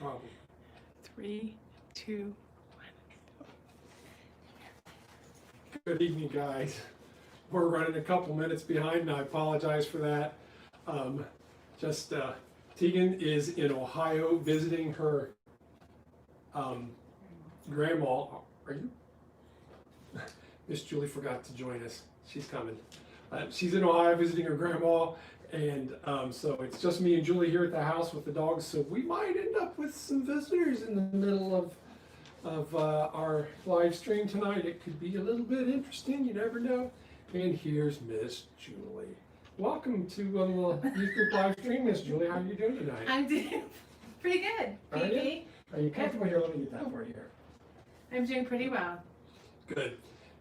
problem. 3, 2, 1. Good evening, guys. We're running a couple minutes behind, and I apologize for that. Tegan is in Ohio visiting her grandma. Are you? Miss Julie forgot to join us. She's coming. She's in Ohio visiting her grandma, and so it's just me and Julie here at the house with the dogs. So we might end up with some visitors in the middle of our live stream tonight. It could be a little bit interesting. You never know. And here's Miss Julie. Welcome to the Youth Group live stream, Miss Julie. How are you doing tonight? I'm doing pretty good, Phoebe. Are you comfortable here? Let me get that for you here. I'm doing pretty well. Good.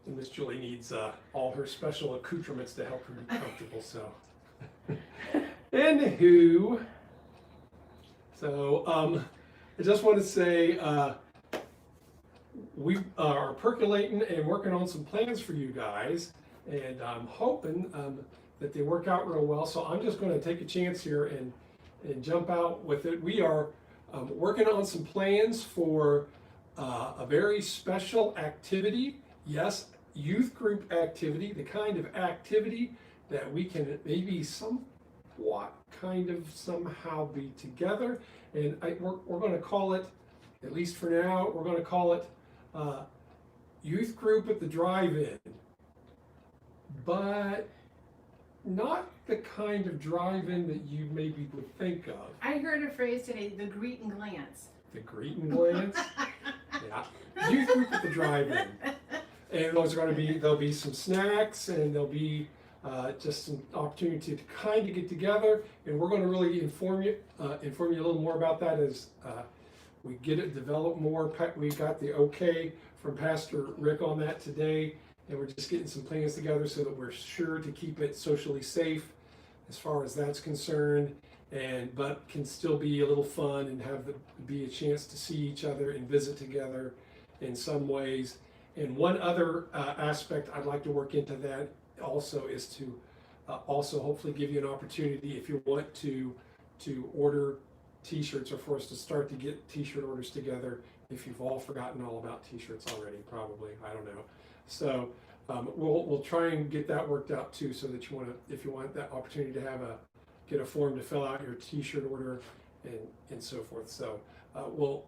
And Miss Julie needs all her special accoutrements to help her be comfortable. So, anywho, I just want to say we are percolating and working on some plans for you guys, and I'm hoping that they work out real well. So I'm just going to take a chance here and jump out with it. We are working on some plans for a very special activity. Yes, youth group activity, the kind of activity that we can maybe somewhat somehow be together. And we're going to call it, at least for now, we're going to call it youth group at the drive-in. But not the kind of drive-in that you maybe would think of. I heard a phrase today, the greet and glance. The greet and glance? Yeah. Youth group at the drive-in. And there'll be some snacks, and there'll be just some opportunity to kind of get together. And we're going to really inform you a little more about that as we get it developed more. We got the okay from Pastor Rick on that today. And we're just getting some plans together so that we're sure to keep it socially safe as far as that's concerned, but can still be a little fun and be a chance to see each other and visit together in some ways. And one other aspect I'd like to work into that also is to also hopefully give you an opportunity, if you want to order t-shirts, or for us to start to get t-shirt orders together, if you've all forgotten all about t-shirts already, probably, I don't know. So we'll try and get that worked out too, so that if you want that opportunity to get a form to fill out your t-shirt order and so forth. So we'll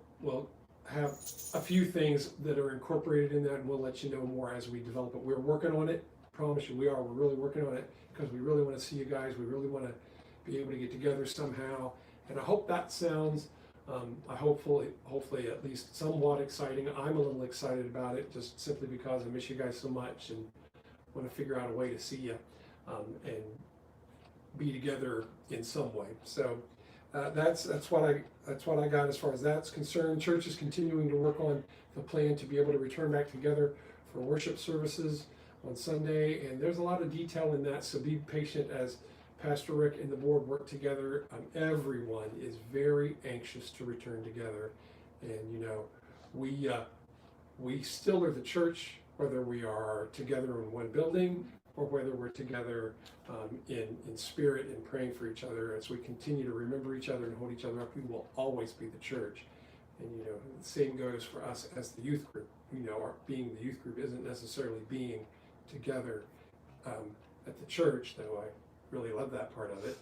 have a few things that are incorporated in that, and we'll let you know more as we develop it. We're working on it. I promise you, we're really working on it, because we really want to see you guys. We really want to be able to get together somehow, and I hope that sounds hopefully at least somewhat exciting. I'm a little excited about it, just simply because I miss you guys so much and want to figure out a way to see you and be together in some way. So that's what I got as far as that's concerned. Church is continuing to work on the plan to be able to return back together for worship services on Sunday, and there's a lot of detail in that, so be patient as Pastor Rick and the board work together. Everyone is very anxious to return together, and we still are the church, whether we are together in one building or whether we're together in spirit and praying for each other. As we continue to remember each other and hold each other up, we will always be the church. And the same goes for us as the youth group. Our being the youth group isn't necessarily being together at the church, though I really love that part of it.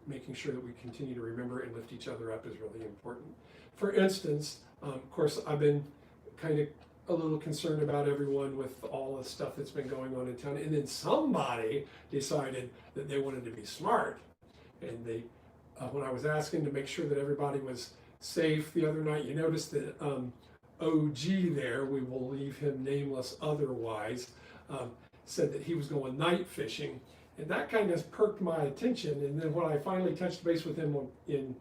Making sure that we continue to remember and lift each other up is really important. For instance, of course, I've been kind of a little concerned about everyone with all the stuff that's been going on in town, and then somebody decided that they wanted to be smart, and they when I was asking to make sure that everybody was safe the other night, you noticed that OG there, we will leave him nameless otherwise, said that he was going night fishing, and that kind of perked my attention. And then when I finally touched base with him in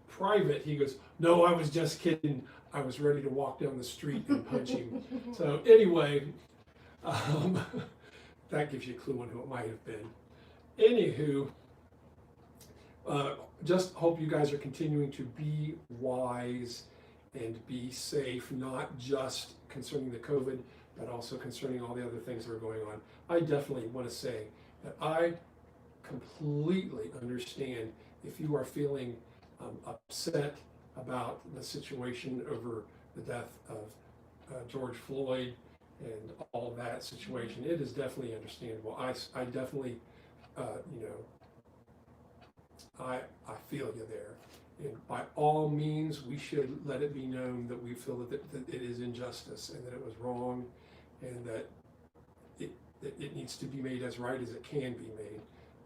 private, he goes, "No, I was just kidding. I was ready to walk down the street and punch him." So anyway, that gives you a clue on who it might have been. Anywho, just hope you guys are continuing to be wise and be safe, not just concerning the COVID, but also concerning all the other things that are going on. I definitely want to say that I completely understand if you are feeling upset about the situation over the death of George Floyd and all that situation. It is definitely understandable. I definitely, you know, I feel you there. And by all means, we should let it be known that we feel that it is injustice and that it was wrong, and that it needs to be made as right as it can be made.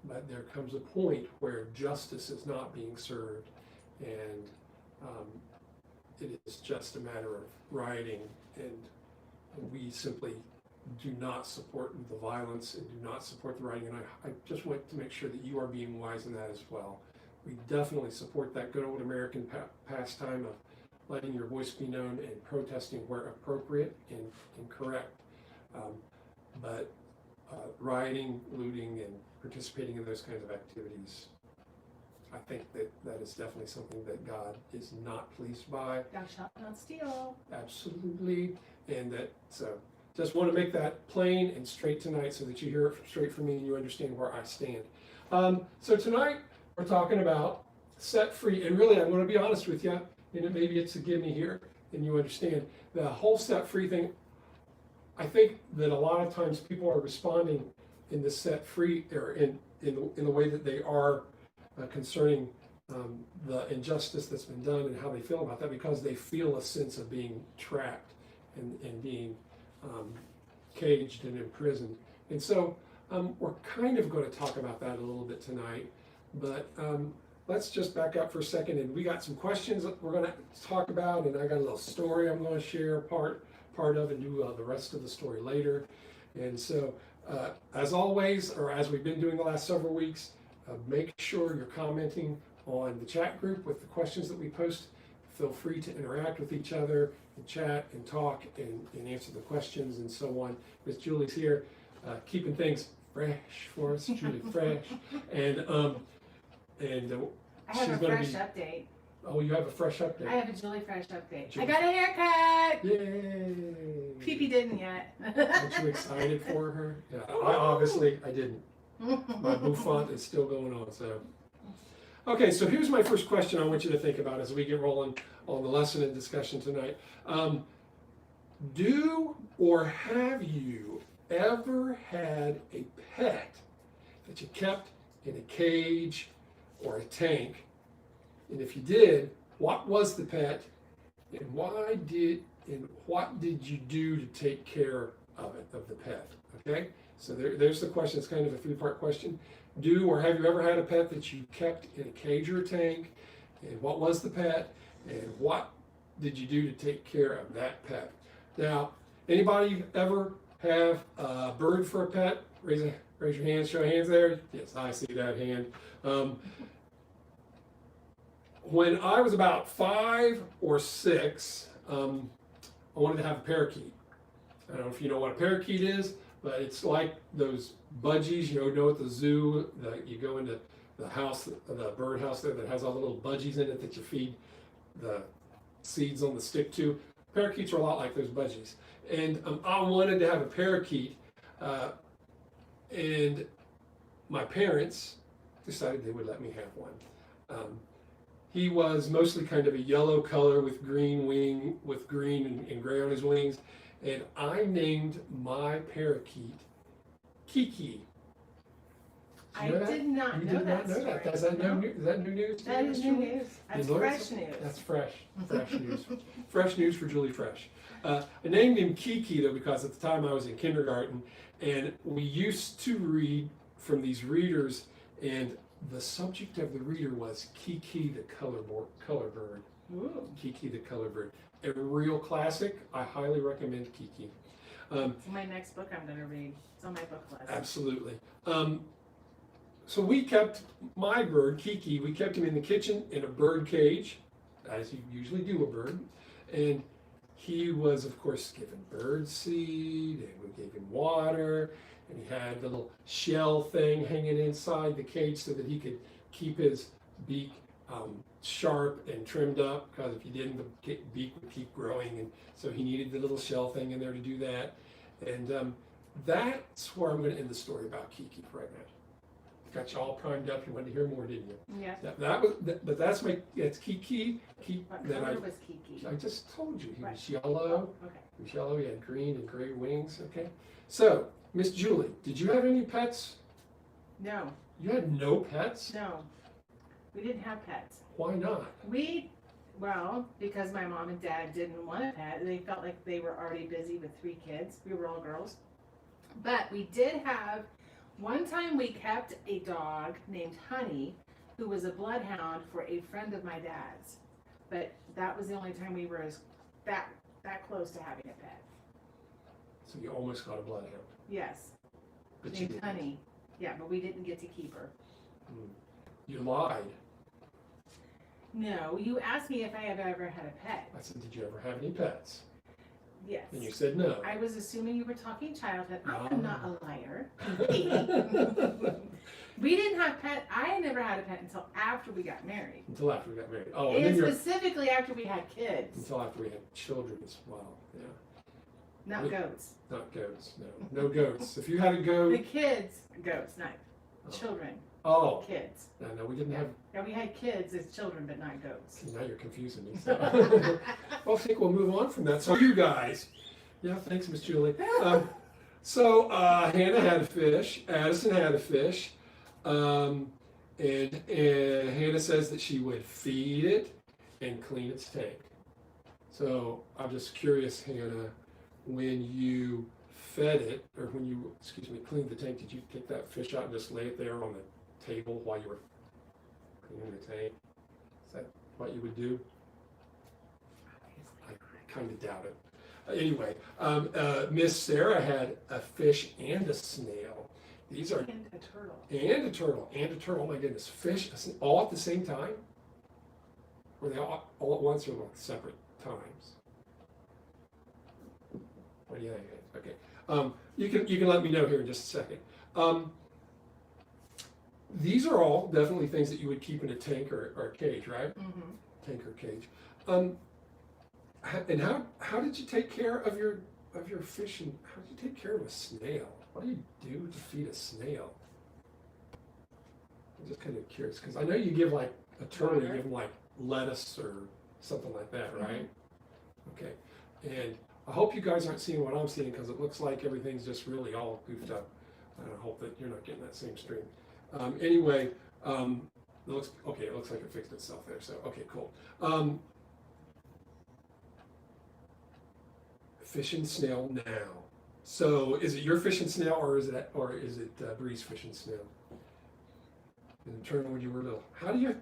But there comes a point where justice is not being served, and it is just a matter of rioting, and we simply do not support the violence and do not support the rioting. And I just want to make sure that you are being wise in that as well. We definitely support that good old American pastime of letting your voice be known and protesting where appropriate and correct. But rioting, looting, and participating in those kinds of activities, I think that is definitely something that God is not pleased by. Thou shalt not steal. Absolutely. And so just want to make that plain and straight tonight so that you hear it straight from me and you understand where I stand. So tonight we're talking about set free. And really, I'm going to be honest with you, and maybe it's a gimme here and you understand. The whole set free thing, I think that a lot of times people are responding in the set free, or in the way that they are concerning the injustice that's been done and how they feel about that, because they feel a sense of being trapped and being caged and imprisoned. And so we're kind of going to talk about that a little bit tonight, but let's just back up for a second. And we got some questions that we're going to talk about, and I got a little story I'm going to share part of and do the rest of the story later. And so as always, or as we've been doing the last several weeks, make sure you're commenting on the chat group with the questions that we post. Feel free to interact with each other and chat and talk and answer the questions and so on. Miss Julie's here keeping things fresh for us, Julie Fresh. And I have she's a going fresh to be. update. Oh, you have a fresh update. I have a Julie Fresh update. Julie. I got a haircut. Yay! Pee didn't yet. Aren't you excited for her? Yeah, I didn't. My bouffant is still going on. So, okay. So here's my first question I want you to think about as we get rolling on the lesson and discussion tonight. Do or have you ever had a pet that you kept in a cage or a tank? And if you did, what was the pet, and what did you do to take care of the pet? Okay, so there's the question. It's kind of a three-part question. Do or have you ever had a pet that you kept in a cage or a tank, and what was the pet, and what did you do to take care of that pet? Now, anybody ever have a bird for a pet? Raise your hand. Show of hands there. Yes, I see that hand. When I was about 5 or 6, I wanted to have a parakeet. I don't know if you know what a parakeet is, but it's like those budgies, you know at the zoo, you go into the house, the bird house there that has all the little budgies in it that you feed the seeds on the stick to. Parakeets are a lot like those budgies. And I wanted to have a parakeet, and my parents decided they would let me have one. He was mostly kind of a yellow color with green and gray on his wings. And I named my parakeet Kiki. I did not know that story. Is that new news? That is new news. That's fresh news. That's fresh news. Fresh news for Julie Fresh. I named him Kiki though because at the time I was in kindergarten, and we used to read from these readers, and the subject of the reader was Kiki the color bird. Ooh. Kiki the color bird. A real classic. I highly recommend Kiki. It's my next book I'm going to read. It's on my book list. Absolutely. So we kept my bird, Kiki, we kept him in the kitchen in a bird cage, as you usually do a bird. And he was, of course, given bird seed, and we gave him water, and he had the little shell thing hanging inside the cage so that he could keep his beak sharp and trimmed up, because if you didn't, the beak would keep growing, and so he needed the little shell thing in there to do that. And that's where I'm going to end the story about Kiki right now. got you all primed up. You wanted to hear more, didn't you? Yeah. But that's it's Kiki. What That color was Kiki? I just told you he Right. was yellow. Oh, okay. He was yellow. He had green and gray wings. Okay. So, Miss Julie, did you have any pets? No, You had no pets? no. We didn't have pets. Why not? Well, because my mom and dad didn't want a pet. They felt like they were already busy with 3 kids. We were all girls. But we did have, one time we kept a dog named Honey, who was a bloodhound for a friend of my dad's. But that was the only time we were that close to having a pet. So you almost got a bloodhound. Yes, But you named didn't. Honey. Yeah, but we didn't get to keep her. You lied. No, you asked me if I have ever had a pet. I said, did you ever have any pets? Yes. And you said no. I was assuming you were talking childhood. I am not a liar. We didn't have pet. I never had a pet until after we got married. Until after we got married. Oh, and And then specifically after we had kids, until after we had children as well. Yeah. not goats. Not goats. No. No goats. If you had a The goat. kids, goats, not Oh. children, Oh. kids. No, we didn't have. Yeah, we had kids as children, but not goats. See, now you're confusing me. So. Well, I think we'll move on from that. So you guys. Yeah, thanks, Miss Julie. So Hannah had a fish. Addison had a fish. And Hannah says that she would feed it and clean its tank. So I'm just curious, Hannah, when you fed it, or when you, cleaned the tank, did you take that fish out and just lay it there on the table while you were cleaning the tank? Is that what you would do? I kind of doubt it. Anyway, Miss Sarah had a fish and a snail. These are And a turtle. and a turtle, oh my goodness, fish, all at the same time? Were they all at once or at separate times? What do you think? Okay, you can let me know here in just a second. These are all definitely things that you would keep in a tank or a cage, right? Mm-hmm. Tank or cage. And how did you take care of your fish, and how did you take care of a snail? What do you do to feed a snail? I'm just kind of curious because I know you give like a turtle, you give them like lettuce or something like that, right? Okay, and I hope you guys aren't seeing what I'm seeing because it looks like everything's just really all goofed up. And I hope that you're not getting that same stream. Anyway, it looks okay. It looks like it fixed itself there. So okay, cool. Fish and snail now. So is it your fish and snail, or is it Bree's fish and snail? In turn, when you were little, how do you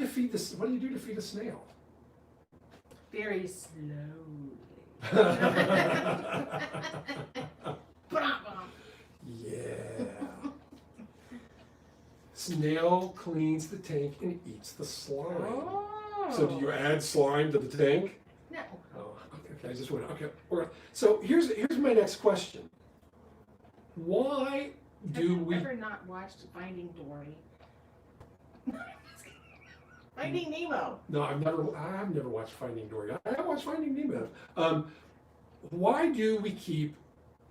feed this? What do you do to feed a snail? Very slowly. Yeah. Snail cleans the tank and eats the slime. Oh. So do you add slime to the tank? No. Oh, okay. I just went. Okay. All right. So here's my next question. Why Have do you we? ever not watched Finding Dory? Finding Nemo. No, I've never watched Finding Dory. I have watched Finding Nemo. Why do we keep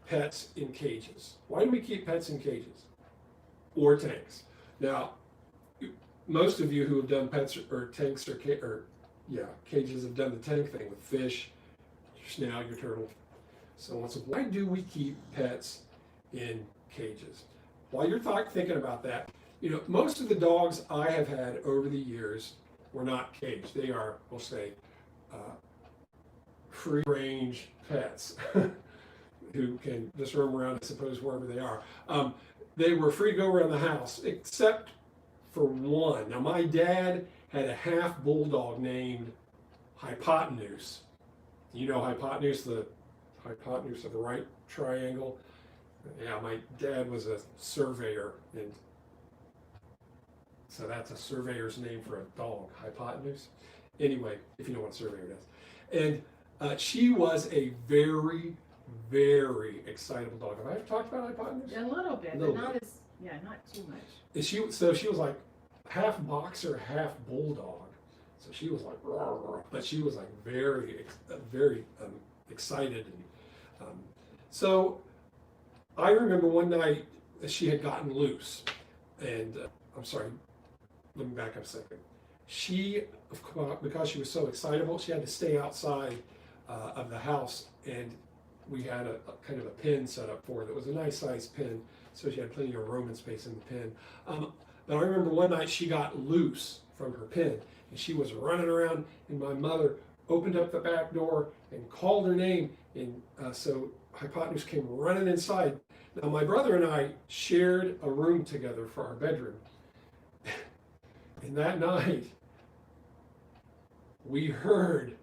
pets in cages? Why do we keep pets in cages or tanks? Now, most of you who have done pets or tanks or cages have done the tank thing with fish, your snail, your turtle, so on. So why do we keep pets in cages? While you're thinking about that, most of the dogs I have had over the years were not caged. They are, we'll say, free-range pets who can just roam around, I suppose, wherever they are. They were free to go around the house, except for one. Now, my dad had a half bulldog named Hypotenuse. You know Hypotenuse, the hypotenuse of the right triangle? Yeah, my dad was a surveyor, and so that's a surveyor's name for a dog, Hypotenuse. Anyway, if you know what a surveyor does. And she was a very, very excitable dog. Have I ever talked about Hypotenuse? A little bit, Little but not bit. not too much. And she was like half boxer, half bulldog. So she was like, rah, rah, but she was like very, very excited. And so I remember one night she had gotten loose. and I'm sorry, let me back up a second. She, because she was so excitable, she had to stay outside of the house, and we had a kind of a pen set up for her that was a nice sized pen, so she had plenty of room and space in the pen. But I remember one night she got loose from her pen, and she was running around, and my mother opened up the back door and called her name, and so Hypotenuse came running inside. Now my brother and I shared a room together for our bedroom, and that night we heard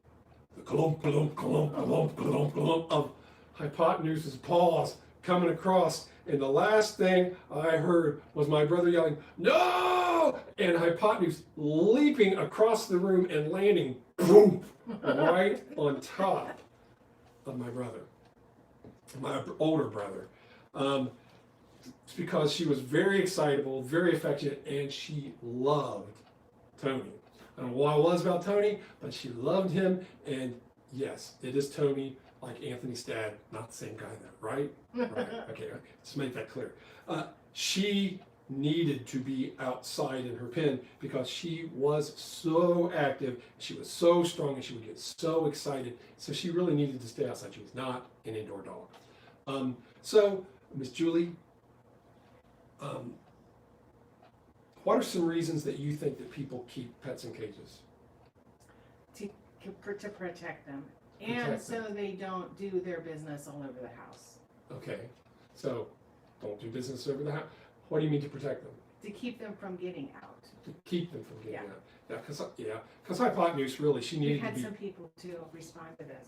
the clump, clump, clump, clump, clump, clump of Hypotenuse's paws coming across, and the last thing I heard was my brother yelling, "No!" and Hypotenuse leaping across the room and landing, boom, right on top of my brother, my older brother. It's because she was very excitable, very affectionate, and she loved Tony. I don't know what it was about Tony, but she loved him, and yes, it is Tony, like Anthony's dad, not the same guy though, right? Right, okay, let's make that clear. She needed to be outside in her pen because she was so active, she was so strong, and she would get so excited, so she really needed to stay outside. She was not an indoor dog. So, Miss Julie, what are some reasons that you think that people keep pets in cages? To protect them. And Protect so they don't do their business all over the house. Okay, so don't do business over the house. What do you mean to protect them? To keep them from getting out. To keep them from getting Yeah. out. Because Hypotenuse really, she We've needed had to be. some people to respond to this.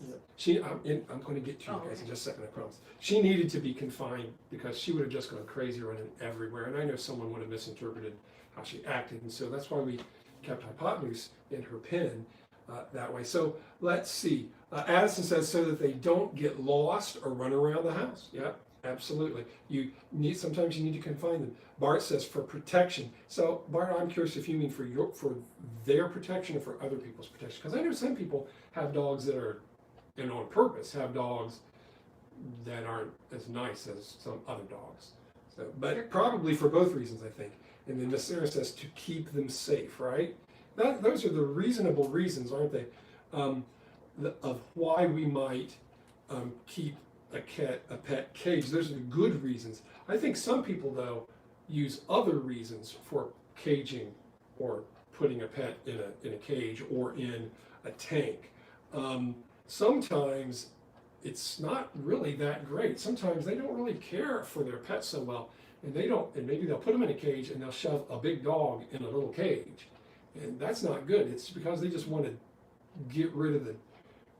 I'm going to get to you Oh, guys in okay. just a second, I promise. She needed to be confined because she would have just gone crazy running everywhere, and I know someone would have misinterpreted how she acted, and so that's why we kept Hypotenuse in her pen that way. So let's see. Addison says so that they don't get lost or run around the house. Yeah, absolutely. Sometimes you need to confine them. Bart says for protection. So Bart, I'm curious if you mean for their protection or for other people's protection, because I know some people have dogs that are, and on purpose have dogs that aren't as nice as some other dogs. So, but probably for both reasons, I think. And then Miss Sarah says to keep them safe, right? Those are the reasonable reasons, aren't they, of why we might keep a pet cage. Those are the good reasons. I think some people, though, use other reasons for caging or putting a pet in a cage or in a tank. Sometimes it's not really that great. Sometimes they don't really care for their pets so well, and maybe they'll put them in a cage and they'll shove a big dog in a little cage, and that's not good. It's because they just want to get rid of the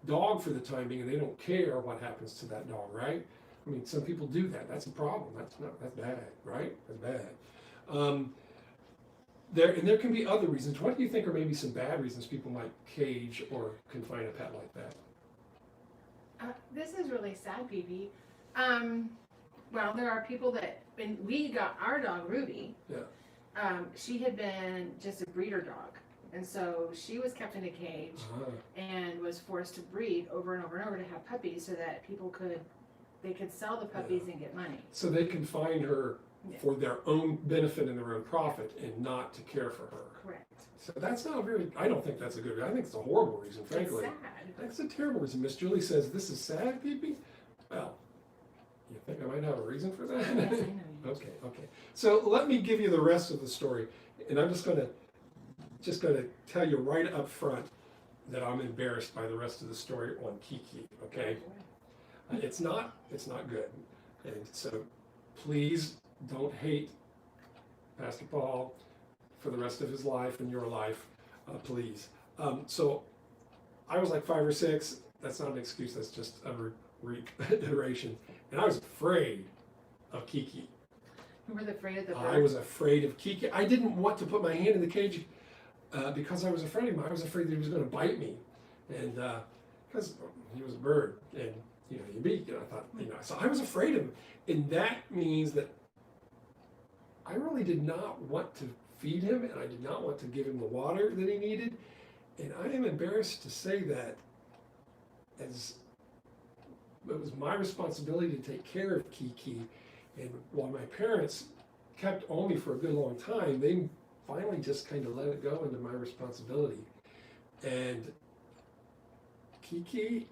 dog for the time being, and they don't care what happens to that dog, right? I mean, some people do that. That's a problem. That's bad, right? That's bad. There can be other reasons. What do you think are maybe some bad reasons people might cage or confine a pet like that? This is really sad, BB. Well, there are people that, when we got our dog, Ruby, she had been just a breeder dog. And so she was kept in a cage and was forced to breed over and over and over to have puppies so that they could sell the puppies and get money. So they confine her for their own benefit and their own profit and not to care for her. Correct. So that's not I don't think that's a good reason. I think it's a horrible reason, frankly. It's sad. That's a terrible reason. Miss Julie says, this is sad, Pee-Pee? Well, you think I might have a reason for that? Yes, I know you do. Okay. So let me give you the rest of the story. And I'm just going to tell you right up front that I'm embarrassed by the rest of the story on Kiki, okay? It's not good. And so please don't hate Pastor Paul for the rest of his life and your life, please. So I was like 5 or 6. That's not an excuse, that's just a reiteration. And I was afraid of Kiki. You were afraid of the bird? I was afraid of Kiki. I didn't want to put my hand in the cage because I was afraid of him. I was afraid that he was going to bite me. And because he was a bird and, you beat, I thought, so I was afraid of him. And that means that I really did not want to feed him, and I did not want to give him the water that he needed. And I am embarrassed to say that, as it was my responsibility to take care of Kiki. And while my parents kept only for a good long time, they finally just kind of let it go into my responsibility. And Kiki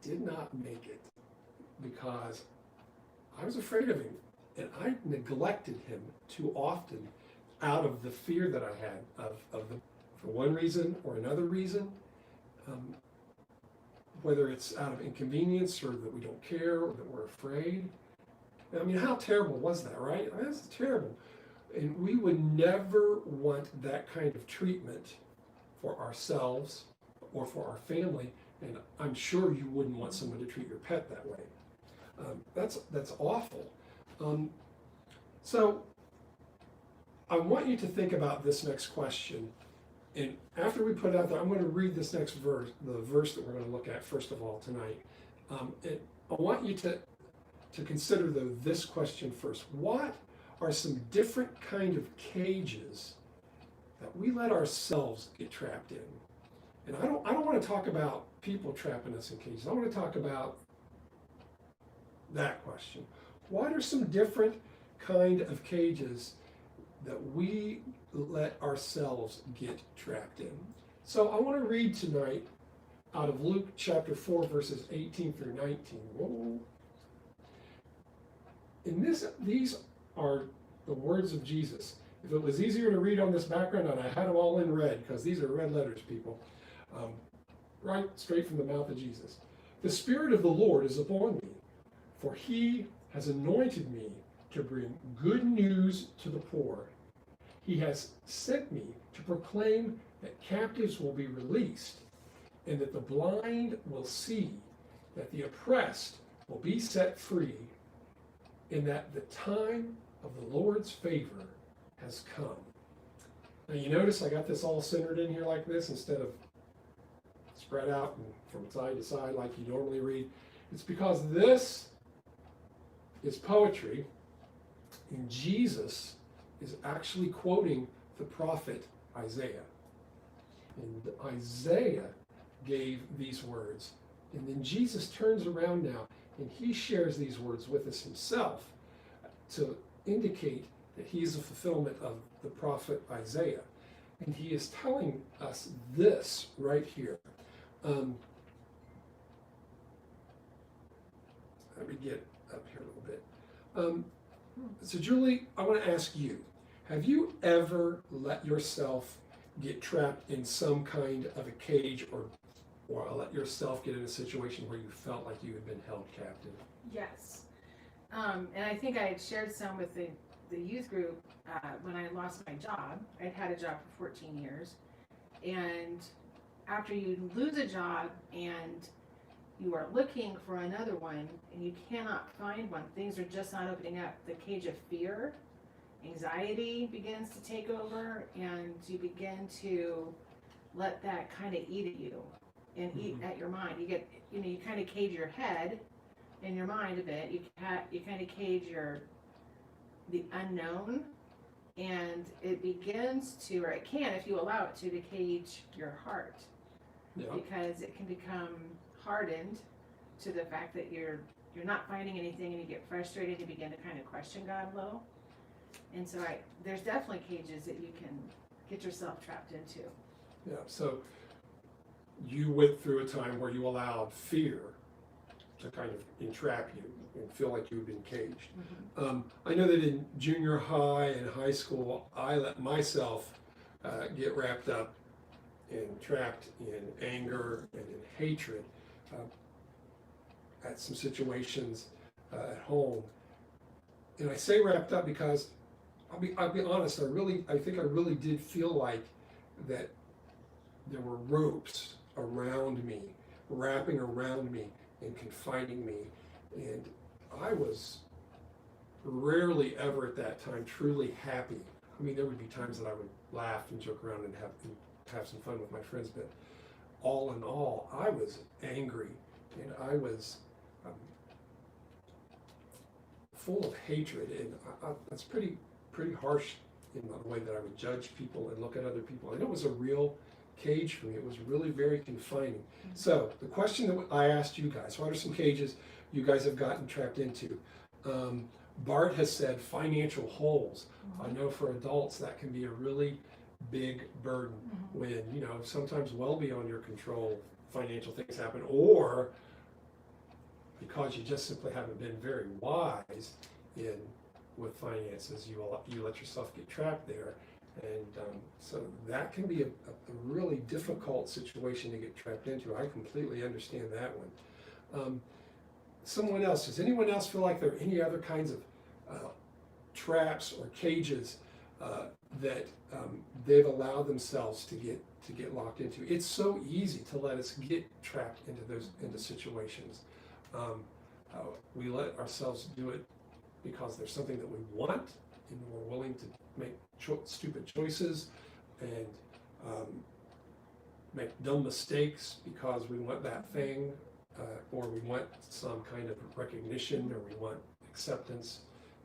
did not make it because I was afraid of him, and I neglected him too often out of the fear that I had of the, for one reason or another reason, whether it's out of inconvenience or that we don't care or that we're afraid. I mean, how terrible was that, right? I mean, that's terrible. And we would never want that kind of treatment for ourselves or for our family. And I'm sure you wouldn't want someone to treat your pet that way. That's awful. So I want you to think about this next question. And after we put it out there, I'm going to read this next verse, the verse that we're going to look at first of all tonight. And I want you to consider this question first. What are some different kind of cages that we let ourselves get trapped in? And I don't want to talk about people trapping us in cages. I want to talk about that question. What are some different kind of cages that we let ourselves get trapped in? So I want to read tonight out of Luke chapter 4, verses 18 through 19. Whoa. These are the words of Jesus. If it was easier to read on this background, and I had them all in red, because these are red letters, people. Right straight from the mouth of Jesus. The Spirit of the Lord is upon me, for he has anointed me to bring good news to the poor. He has sent me to proclaim that captives will be released, and that the blind will see, that the oppressed will be set free, and that the time of the Lord's favor has come. Now you notice I got this all centered in here like this instead of spread out and from side to side like you normally read. It's because this is poetry, and Jesus is actually quoting the prophet Isaiah. And Isaiah gave these words. And then Jesus turns around now and he shares these words with us himself to indicate that he is a fulfillment of the prophet Isaiah. And he is telling us this right here. Let me get up here a little bit. So Julie, I want to ask you, have you ever let yourself get trapped in some kind of a cage or let yourself get in a situation where you felt like you had been held captive? Yes. And I think I had shared some with the youth group when I lost my job. I'd had a job for 14 years. And after you lose a job and you are looking for another one and you cannot find one, things are just not opening up. The cage of fear, anxiety begins to take over, and you begin to let that kind of eat at you and eat at your mind. You get, you kind of cage your head and your mind a bit. You kind of cage the unknown, and it begins to, or it can, if you allow it to cage your heart. Yeah. Because it can become hardened to the fact that you're not finding anything, and you get frustrated. You begin to kind of question God a little. And so there's definitely cages that you can get yourself trapped into. Yeah, so you went through a time where you allowed fear to kind of entrap you and feel like you've been caged. Mm-hmm. I know that in junior high and high school, I let myself get wrapped up and trapped in anger and in hatred at some situations at home. And I say wrapped up because I'll be honest, I think I really did feel like that there were ropes around me, wrapping around me and confining me. And I was rarely ever at that time truly happy. I mean, there would be times that I would laugh and joke around and have some fun with my friends, but all in all, I was angry, and I was full of hatred, and that's pretty harsh in the way that I would judge people and look at other people. And it was a real cage for me. It was really very confining. Mm-hmm. So the question that I asked you guys, what are some cages you guys have gotten trapped into? Bart has said financial holes. I know for adults that can be a really big burden when, you know, sometimes well beyond your control financial things happen, or because you just simply haven't been very wise in with finances, you let yourself get trapped there. And so that can be a really difficult situation to get trapped into. I completely understand that one. Someone else, does anyone else feel like there are any other kinds of traps or cages that they've allowed themselves to get locked into? It's so easy to let us get trapped into situations. We let ourselves do it because there's something that we want, and we're willing to make stupid choices and make dumb mistakes because we want that thing, or we want some kind of recognition, or we want acceptance,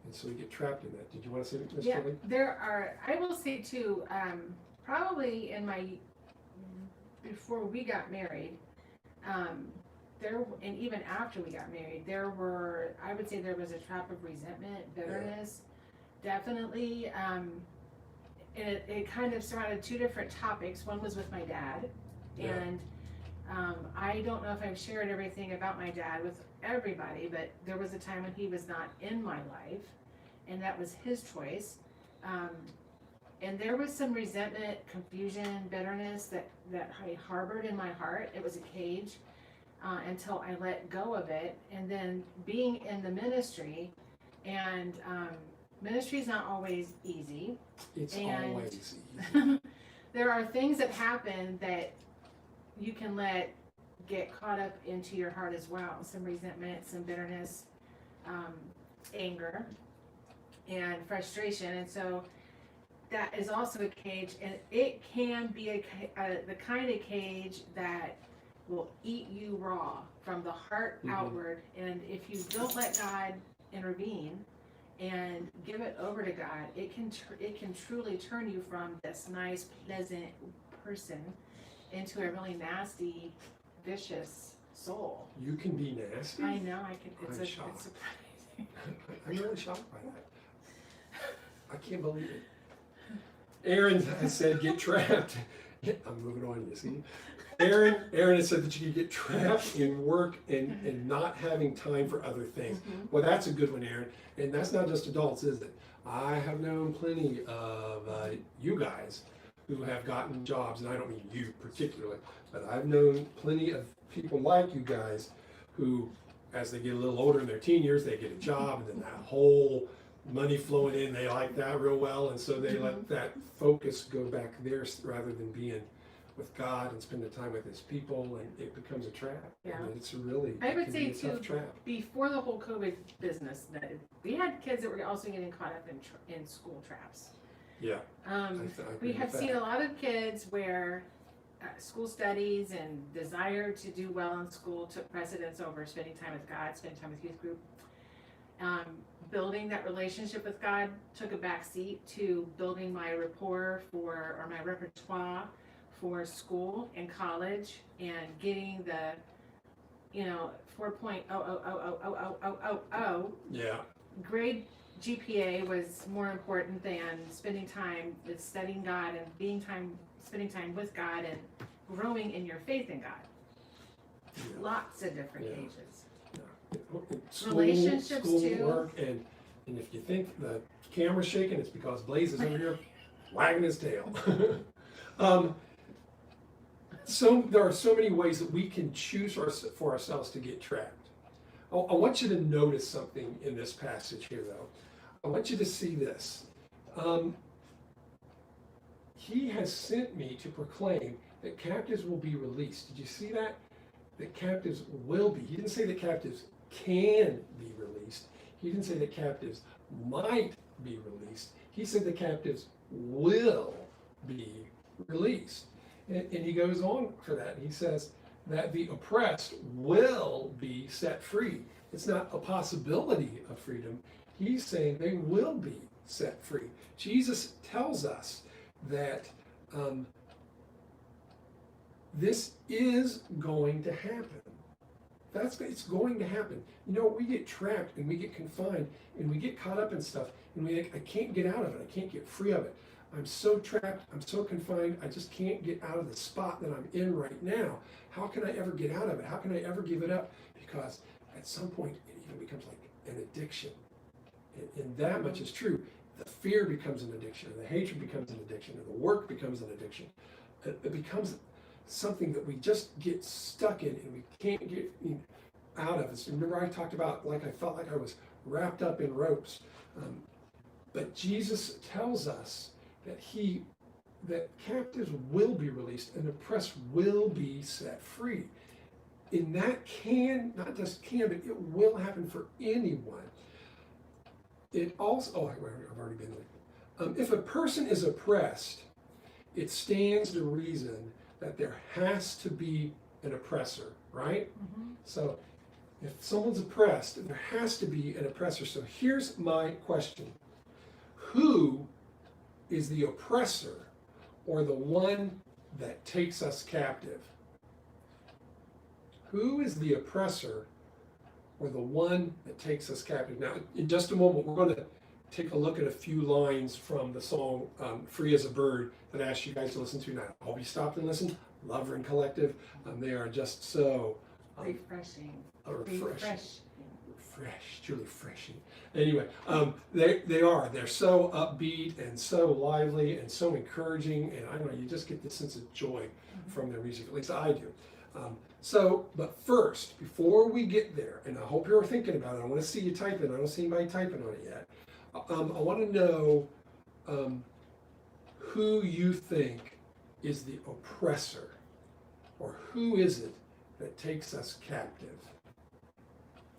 and so we get trapped in that. Did you want to say that, Ms. Yeah, Kelly? there are, I will say too, probably before we got married, and even after we got married, I would say there was a trap of resentment, bitterness, definitely. It kind of surrounded two different topics. One was with my dad, and I don't know if I've shared everything about my dad with everybody, but there was a time when he was not in my life, and that was his choice. And there was some resentment, confusion, bitterness that I harbored in my heart. It was a cage until I let go of it. And then being in the ministry, and ministry is not always easy. It's always easy. There are things that happen that you can let get caught up into your heart as well. Some resentment, some bitterness, anger, and frustration. And so that is also a cage, and it can be the kind of cage that will eat you raw from the heart outward. And if you don't let God intervene and give it over to God, it can truly turn you from this nice, pleasant person into a really nasty, vicious soul. You can be nasty? I know, I can. I'm shocked. It's surprising. I'm really shocked by that. I can't believe it. Aaron has said get trapped. I'm moving on, you see. Aaron has said that you can get trapped in work and not having time for other things. Well, that's a good one, Aaron. And that's not just adults, is it? I have known plenty of you guys who have gotten jobs, and I don't mean you particularly, but I've known plenty of people like you guys who, as they get a little older in their teen years, they get a job, and then that whole money flowing in, they like that real well, and so they let that focus go back there rather than being with God and spending time with His people, and it becomes a trap. Yeah. And it's really, I would say a tough too, trap. before the whole COVID business, that we had kids that were also getting caught up in school traps. Yeah. I We agree have with seen that. a lot of kids where school studies and desire to do well in school took precedence over spending time with God, spending time with youth group. Building that relationship with God took a back seat to building my rapport or my repertoire for school and college, and getting the 4.0000000 Yeah. grade GPA was more important than spending time with studying God and spending time with God and growing in your faith in God. Yeah. Lots of different Yeah. cages. Relationships Relationships too. work, and if you think the camera's shaking, it's because Blaze is over here wagging his tail. So there are so many ways that we can choose for ourselves to get trapped. I want you to notice something in this passage here, though. I want you to see this. He has sent me to proclaim that captives will be released. Did you see that? That captives will be. He didn't say that captives can be released. He didn't say that captives might be released. He said the captives will be released. And he goes on for that. He says that the oppressed will be set free. It's not a possibility of freedom. He's saying they will be set free. Jesus tells us that this is going to happen. It's going to happen. You know, we get trapped and we get confined and we get caught up in stuff and we think, I can't get out of it. I can't get free of it. I'm so trapped. I'm so confined. I just can't get out of the spot that I'm in right now. How can I ever get out of it? How can I ever give it up? Because at some point it even becomes like an addiction. And that much is true. The fear becomes an addiction, and the hatred becomes an addiction, and the work becomes an addiction. It becomes something that we just get stuck in and we can't get out of. So remember I talked about like I felt like I was wrapped up in ropes. But Jesus tells us that captives will be released and oppressed will be set free. And that can, not just can, but it will happen for anyone. It also, I've already been there. If a person is oppressed, it stands to reason that there has to be an oppressor, right? Mm-hmm. So if someone's oppressed, there has to be an oppressor. So here's my question. Who is the oppressor or the one that takes us captive? Who is the oppressor or the one that takes us captive? Now, in just a moment, we're going to take a look at a few lines from the song Free as a Bird that I asked you guys to listen to now. I hope you stopped and listened. Lover and Collective, they are just so refreshing. Truly refreshing. Anyway, they're so upbeat and so lively and so encouraging, and I don't know, you just get this sense of joy from their music, at least I do. But first, before we get there, and I hope you're thinking about it, I want to see you typing. I don't see anybody typing on it yet. I want to know who you think is the oppressor, or who is it that takes us captive?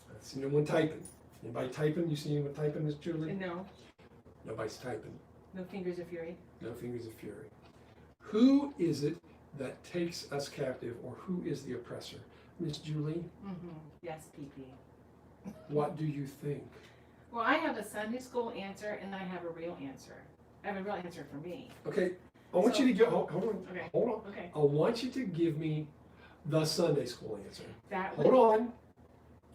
I see no one typing. Anybody typing? You see anyone typing, Miss Julie? No. Nobody's typing. No fingers of fury. No fingers of fury. Who is it that takes us captive, or who is the oppressor? Miss Julie? Mm-hmm. Yes, PP. What do you think? Well, I have a Sunday school answer, and I have a real answer. I have a real answer for me. Okay, I want you to go. Hold on. Okay. Hold on. Okay. I want you to give me the Sunday school answer. Hold on.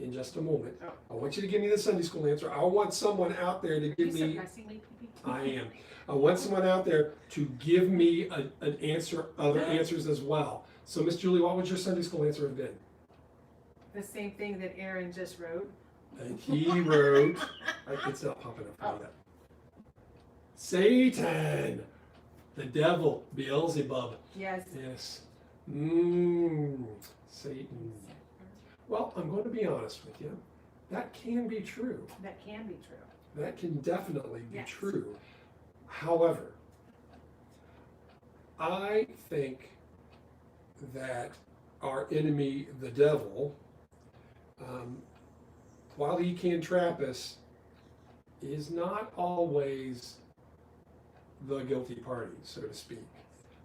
In just a moment. Oh. I want you to give me the Sunday school answer. I want someone out there to give me. Suppressing me, PP? I am. I want someone out there to give me an answer, other answers as well. So, Miss Julie, what would your Sunday school answer have been? The same thing that Aaron just wrote. And he wrote, it's not popping up for that. Satan, the devil, Beelzebub. Yes. Yes. Satan. Well, I'm going to be honest with you. That can be true. That can be true. That can definitely be Yes. true. However, I think that our enemy, the devil, while he can trap us, is not always the guilty party, so to speak.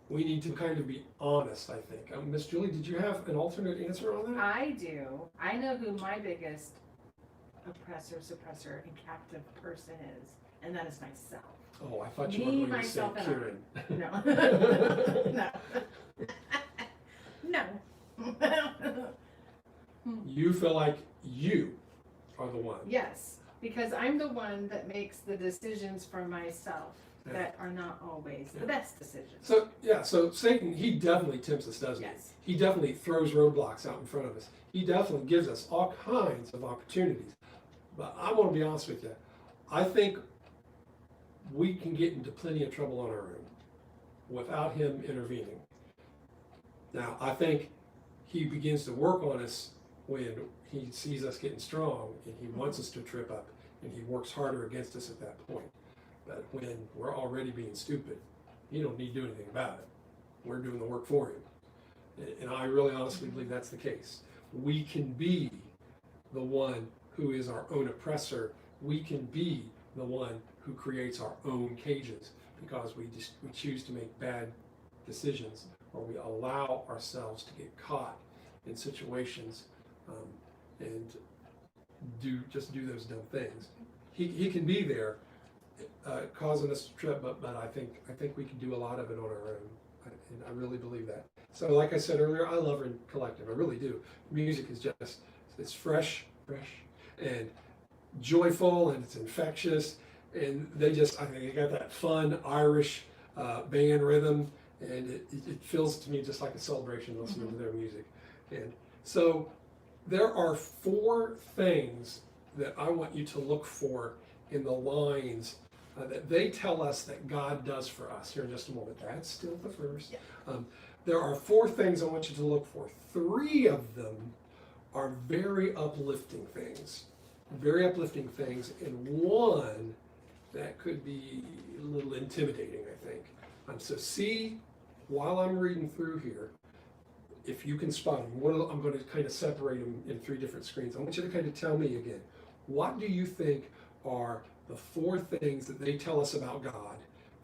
We need to kind of be honest, I think. Miss Julie, did you have an alternate answer on that? I do. I know who my biggest oppressor, suppressor, and captive person is, and that is myself. Oh, I thought you were going to say Kieran. No. No. You feel like you are the one. Yes, because I'm the one that makes the decisions for myself that are not always the best decisions. So Satan, he definitely tempts us, doesn't he? Yes. He definitely throws roadblocks out in front of us. He definitely gives us all kinds of opportunities. But I want to be honest with you. I think we can get into plenty of trouble on our own without him intervening. Now, I think he begins to work on us when he sees us getting strong and he wants us to trip up, and he works harder against us at that point. But when we're already being stupid, he don't need to do anything about it. We're doing the work for him. And I really honestly believe that's the case. We can be the one who is our own oppressor. We can be the one who creates our own cages because we choose to make bad decisions, or we allow ourselves to get caught in situations and do those dumb things. He can be there causing us to trip, but I think we can do a lot of it on our own, and I really believe that. So like I said earlier, I love Collective, I really do. Music is just It's fresh, and joyful, and it's infectious, and I think they got that fun Irish band rhythm, and it feels to me just like a celebration listening to their music. And so there are 4 things that I want you to look for in the lines that they tell us that God does for us. Here in just a moment. That's still the first. Yeah. There are 4 things I want you to look for. 3 of them are very uplifting things. Very uplifting things, and 1 that could be a little intimidating, I think. So see, while I'm reading through here, if you can spot them, I'm going to kind of separate them in 3 different screens. I want you to kind of tell me again, what do you think are the 4 things that they tell us about God?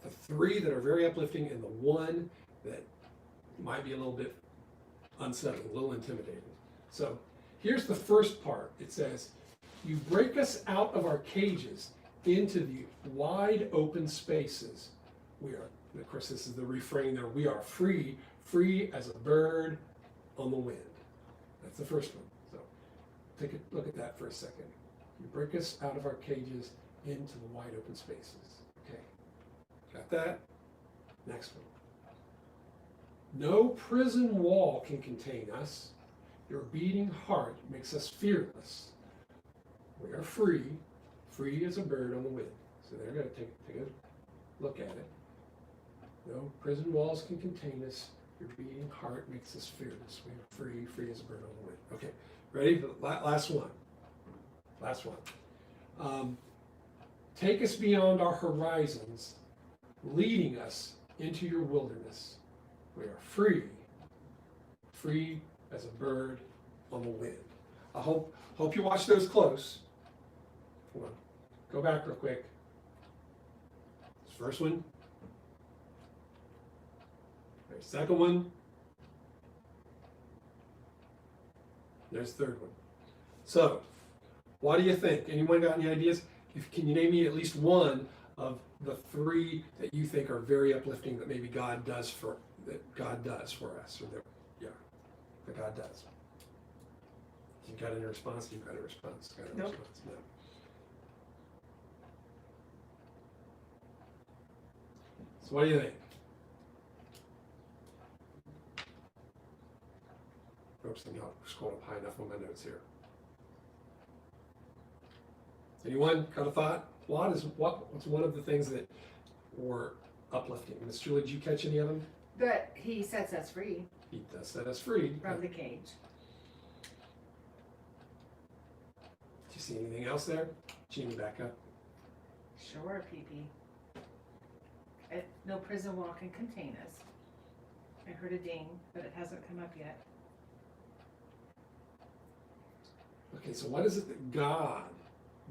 The 3 that are very uplifting, and the 1 that might be a little bit unsettling, a little intimidating. So here's the first part. It says, you break us out of our cages into the wide open spaces. We are, of course, this is the refrain there, we are free, free as a bird on the wind. That's the first one. So take a look at that for a second. You break us out of our cages into the wide open spaces. Okay, got that? Next one. No prison wall can contain us. Your beating heart makes us fearless. We are free, free as a bird on the wind. So they're going to take a look at it. No prison walls can contain us. Your beating heart makes us fearless. We are free, free as a bird on the wind. Okay, ready? Last one. Last one. Take us beyond our horizons, leading us into your wilderness. We are free, free as a bird on the wind. I hope you watch those close. Hold on. Go back real quick. This first one. There's the second one. There's the third one. So, what do you think? Anyone got any ideas? Can you name me at least one of the 3 that you think are very uplifting that maybe God does for us, or that God does? You got any response? You got a response? Nope. Response? No. So what do you think? Oops, I'm not scrolling up high enough on my notes here. Anyone got a thought? What's one of the things that were uplifting? Miss Julie, did you catch any of them? But he sets us free He does set us free. from the cage. Did you see anything else there? Jeannie, back up. Sure, PP. No prison wall can contain us. I heard a ding, but it hasn't come up yet. Okay, so what is it that God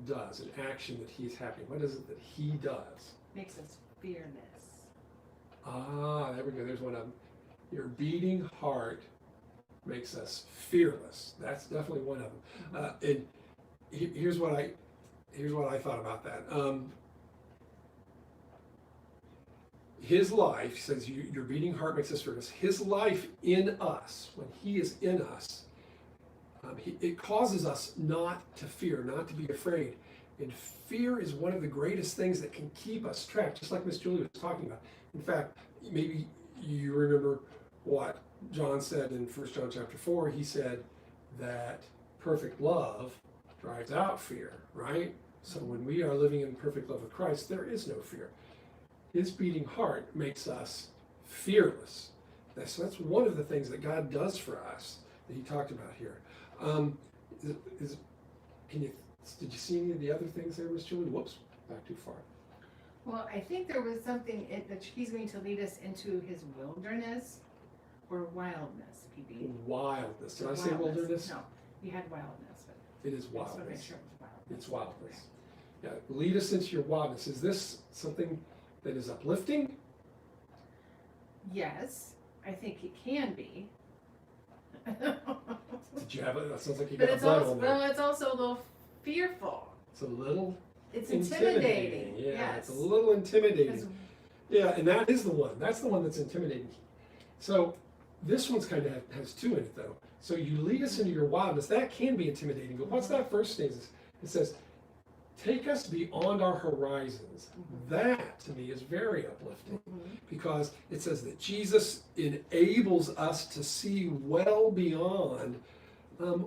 does, an action that he's having? What is it that he does? Makes us fearless. Ah, there we go. There's one of them. Your beating heart makes us fearless. That's definitely one of them. And here's what I thought about that. His life, he says, your beating heart makes us fearless. His life in us, when he is in us, it causes us not to fear, not to be afraid. And fear is one of the greatest things that can keep us trapped, just like Miss Julie was talking about. In fact, maybe you remember what John said in 1 John chapter 4. He said that perfect love drives out fear, right? So when we are living in perfect love with Christ, there is no fear. His beating heart makes us fearless. So that's one of the things that God does for us that he talked about here. Did you see any of the other things there, Miss Julie? Whoops, back too far. Well, I think there was something that he's going to lead us into his wilderness or wildness, PB. Wildness. Did I say wilderness? No, you had wildness. But it is I just want to make wildness. sure it was wildness. It's wildness. Yeah, lead us into your wildness. Is this something that is uplifting? Yes, I think it can be. Did you have it? That sounds like you But got a it's blood also, on there. well, it's also a little fearful. It's a little It's intimidating. Yeah, Yes. it's a little intimidating. 'Cause Yeah, and that is the one. That's the one that's intimidating. So This one's kind of has two in it though. So you lead us into your wildness. That can be intimidating. But what's that first stanza? It says, take us beyond our horizons. That to me is very uplifting because it says that Jesus enables us to see well beyond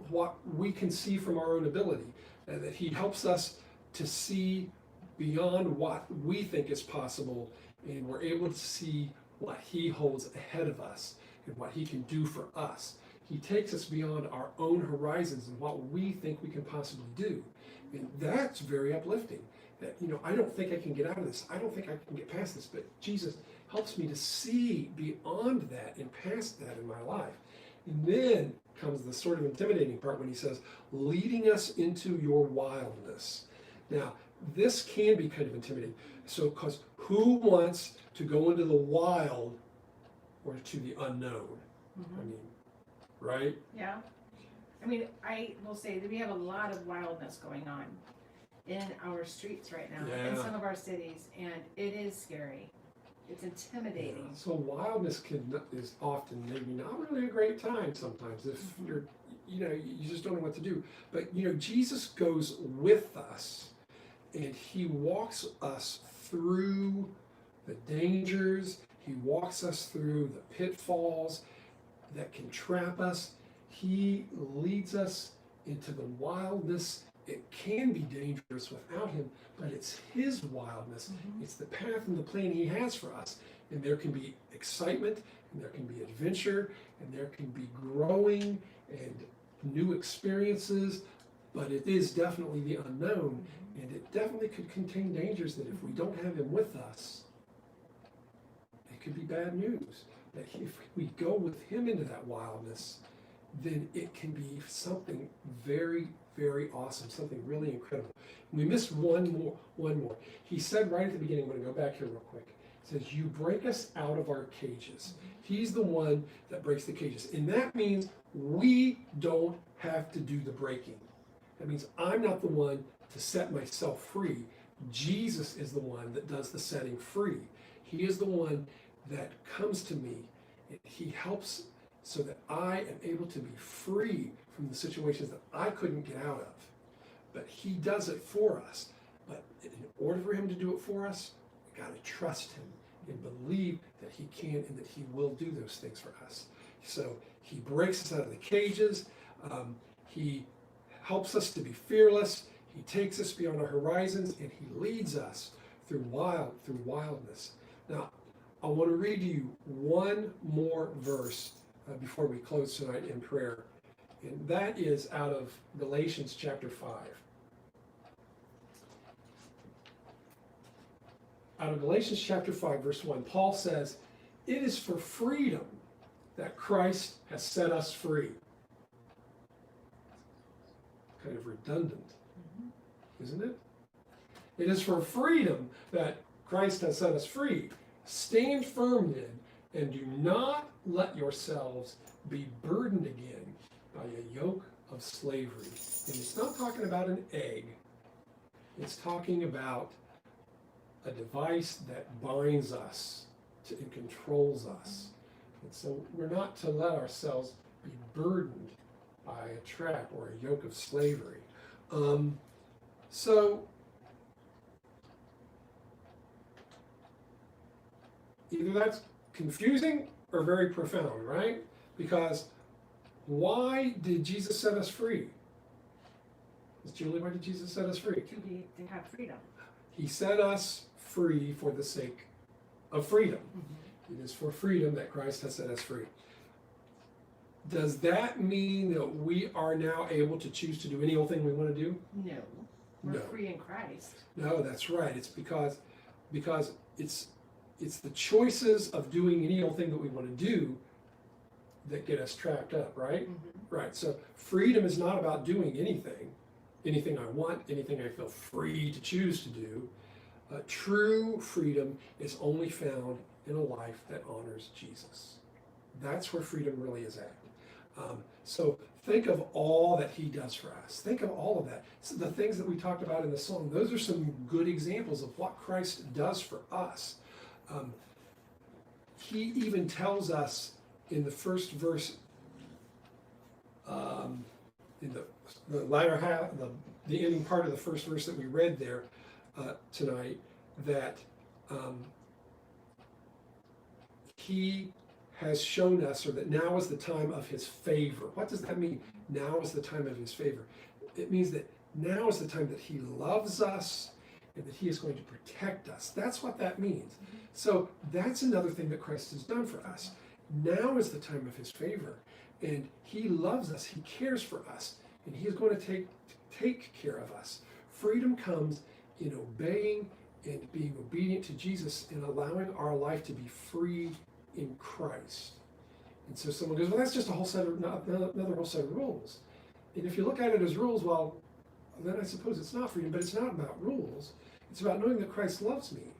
what we can see from our own ability. And that he helps us to see beyond what we think is possible, and we're able to see what he holds ahead of us and what he can do for us. He takes us beyond our own horizons and what we think we can possibly do. And that's very uplifting. That, I don't think I can get out of this. I don't think I can get past this, but Jesus helps me to see beyond that and past that in my life. And then comes the sort of intimidating part when he says, leading us into your wildness. Now, this can be kind of intimidating. So, because who wants to go into the wild or to the unknown? I mean, right? Yeah. I mean, I will say that we have a lot of wildness going on in our streets right now, in some of our cities, and it is scary. It's intimidating. So wildness is often maybe not really a great time sometimes if you're, you just don't know what to do. But, Jesus goes with us and he walks us through the dangers. He walks us through the pitfalls that can trap us. He leads us into the wildness. It can be dangerous without him, but it's his wildness. It's the path and the plan he has for us. And there can be excitement, and there can be adventure, and there can be growing and new experiences, but it is definitely the unknown, and it definitely could contain dangers that if we don't have him with us, it could be bad news. That if we go with him into that wildness, then it can be something very, very awesome, something really incredible. We missed one more. He said right at the beginning, I'm going to go back here real quick. He says, you break us out of our cages. He's the one that breaks the cages. And that means we don't have to do the breaking. That means I'm not the one to set myself free. Jesus is the one that does the setting free. He is the one that comes to me. He helps so that I am able to be free from the situations that I couldn't get out of. But he does it for us. But in order for him to do it for us, we got to trust him and believe that he can and that he will do those things for us. So he breaks us out of the cages. He helps us to be fearless. He takes us beyond our horizons, and he leads us through wildness. Now, I want to read you one more verse before we close tonight in prayer. And that is out of Galatians chapter 5. Out of Galatians chapter 5, verse 1, Paul says, it is for freedom that Christ has set us free. Kind of redundant, isn't it? It is for freedom that Christ has set us free. Stand firm then, and do not let yourselves be burdened again by a yoke of slavery. And it's not talking about an egg. It's talking about a device that binds us and controls us. And so we're not to let ourselves be burdened by a trap or a yoke of slavery. So either that's confusing or very profound, right? Because why did Jesus set us free? Julie, why did Jesus set us free? To have freedom. He set us free for the sake of freedom. It is for freedom that Christ has set us free. Does that mean that we are now able to choose to do any old thing we want to do? No. We're free in Christ. No, that's right. It's because it's the choices of doing any old thing that we want to do that get us trapped up, right? Right. So freedom is not about doing anything I want, anything I feel free to choose to do. True freedom is only found in a life that honors Jesus. That's where freedom really is at. So think of all that he does for us. Think of all of that. So the things that we talked about in the song, those are some good examples of what Christ does for us. He even tells us in the first verse, in the latter half, the ending part of the first verse that we read there tonight, that he has shown us, or that now is the time of his favor. What does that mean? Now is the time of his favor. It means that now is the time that he loves us and that he is going to protect us. That's what that means. So that's another thing that Christ has done for us. Now is the time of his favor. And he loves us, he cares for us, and he is going to take care of us. Freedom comes in obeying and being obedient to Jesus and allowing our life to be free in Christ. And so someone goes, well, that's just a whole set of another whole set of rules. And if you look at it as rules, well, then I suppose it's not freedom, but it's not about rules. It's about knowing that Christ loves me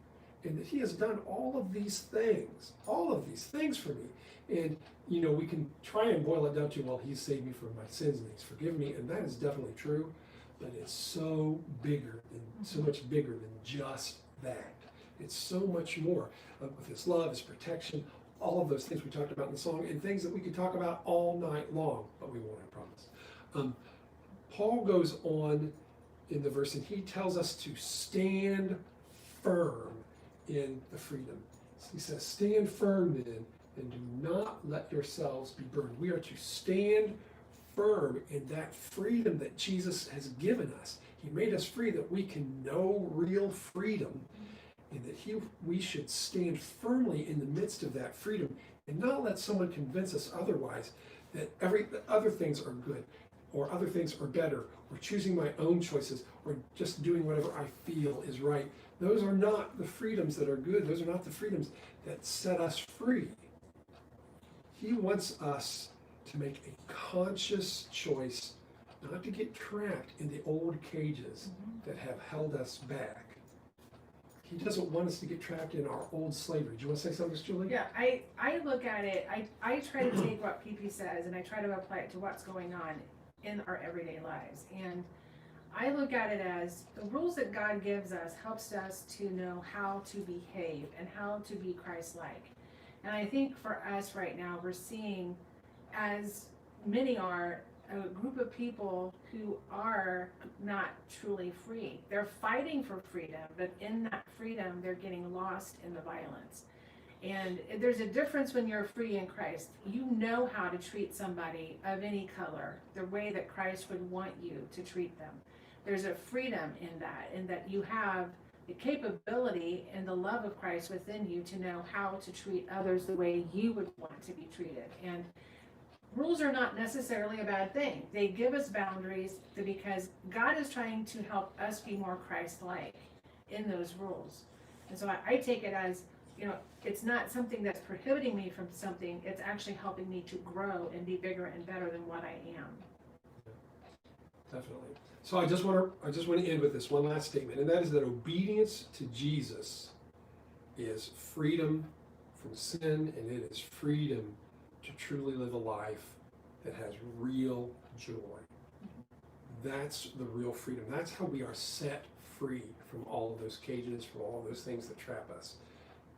and that he has done all of these things for me. And, you know, we can try and boil it down to, well, he's saved me from my sins and he's forgiven me, and that is definitely true, but it's so much bigger than just that. It's so much more with his love, his protection, all of those things we talked about in the song, and things that we could talk about all night long, but we won't, I promise. Paul goes on in the verse, and he tells us to stand firm in the freedom. He says, stand firm then, and do not let yourselves be burned. We are to stand firm in that freedom that Jesus has given us. He made us free that we can know real freedom, and that we should stand firmly in the midst of that freedom and not let someone convince us otherwise, that other things are good or other things are better, or choosing my own choices, or just doing whatever I feel is right. Those are not the freedoms that are good. Those are not the freedoms that set us free. He wants us to make a conscious choice not to get trapped in the old cages that have held us back. He doesn't want us to get trapped in our old slavery. Do you want to say something, Julie? Yeah, I look at it, I try to take what PP says and I try to apply it to what's going on in our everyday lives. And I look at it as the rules that God gives us helps us to know how to behave and how to be Christ-like. And I think for us right now, we're seeing, as many are, a group of people who are not truly free. They're fighting for freedom, but in that freedom, they're getting lost in the violence. And there's a difference when you're free in Christ. You know how to treat somebody of any color, the way that Christ would want you to treat them. There's a freedom in that you have the capability and the love of Christ within you to know how to treat others the way you would want to be treated. And rules are not necessarily a bad thing. They give us boundaries because God is trying to help us be more Christ-like in those rules. And so I take it as, it's not something that's prohibiting me from something. It's actually helping me to grow and be bigger and better than what I am. Definitely. So I just want to end with this one last statement, and that is that obedience to Jesus is freedom from sin, and it is freedom to truly live a life that has real joy. That's the real freedom. That's how we are set free from all of those cages, from all of those things that trap us.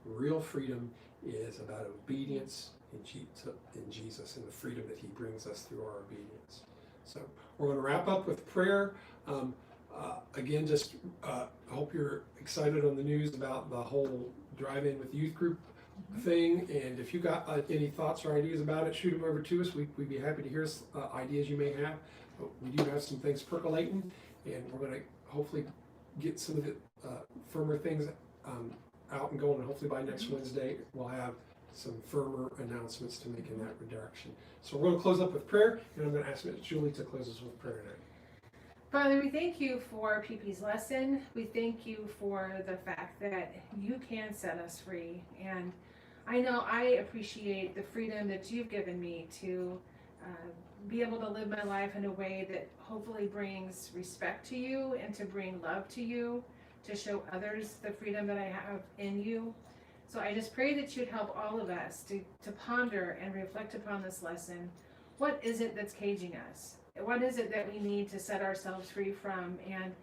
Real freedom is about obedience in Jesus and the freedom that he brings us through our obedience. So we're going to wrap up with prayer. Again, just hope you're excited on the news about the whole drive-in with youth group thing. And if you got any thoughts or ideas about it, shoot them over to us. We'd be happy to hear ideas you may have. But we do have some things percolating, and we're going to hopefully get some of the firmer things out and going. And hopefully by next Wednesday, we'll have some firmer announcements to make in that direction. So we're going to close up with prayer, and I'm going to ask Julie to close us with prayer tonight. Father, we thank you for PP's lesson. We thank you for the fact that you can set us free. And I know I appreciate the freedom that you've given me to be able to live my life in a way that hopefully brings respect to you and to bring love to you, to show others the freedom that I have in you. So I just pray that you'd help all of us to ponder and reflect upon this lesson. What is it that's caging us? What is it that we need to set ourselves free from, and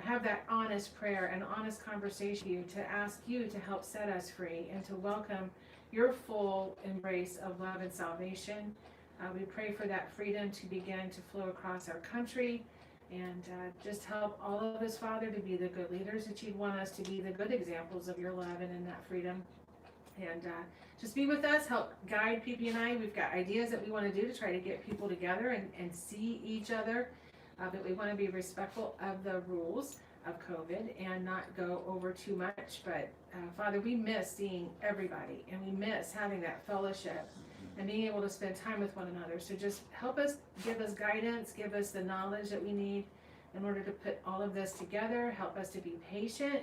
have that honest prayer and honest conversation with you, to ask you to help set us free and to welcome your full embrace of love and salvation. We pray for that freedom to begin to flow across our country, and just help all of us, Father, to be the good leaders that you'd want us to be, the good examples of your love and in that freedom. And just be with us, help guide PP and I. We've got ideas that we want to do to try to get people together and see each other, but we want to be respectful of the rules of COVID and not go over too much. But Father, we miss seeing everybody, and we miss having that fellowship and being able to spend time with one another. So just help us, give us guidance, give us the knowledge that we need in order to put all of this together. Help us to be patient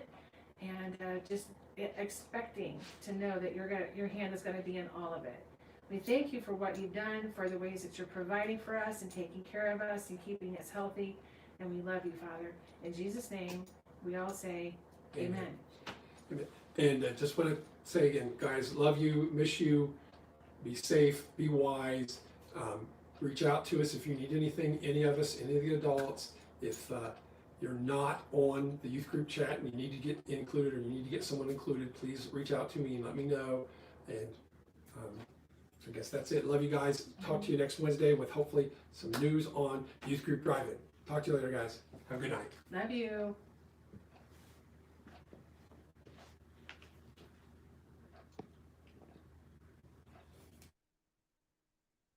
and just expecting to know that your hand is going to be in all of it. We thank you for what you've done, for the ways that you're providing for us and taking care of us and keeping us healthy. And we love you, Father. In Jesus' name, we all say amen. Amen. And just want to say again, guys, love you, miss you, be safe, be wise. Reach out to us if you need anything, any of us, any of the adults. If you're not on the youth group chat and you need to get included, or you need to get someone included, please reach out to me and let me know. And so I guess that's it. Love you guys. Talk to you next Wednesday with hopefully some news on youth group drive-in. Talk to you later, guys. Have a good night. Love you.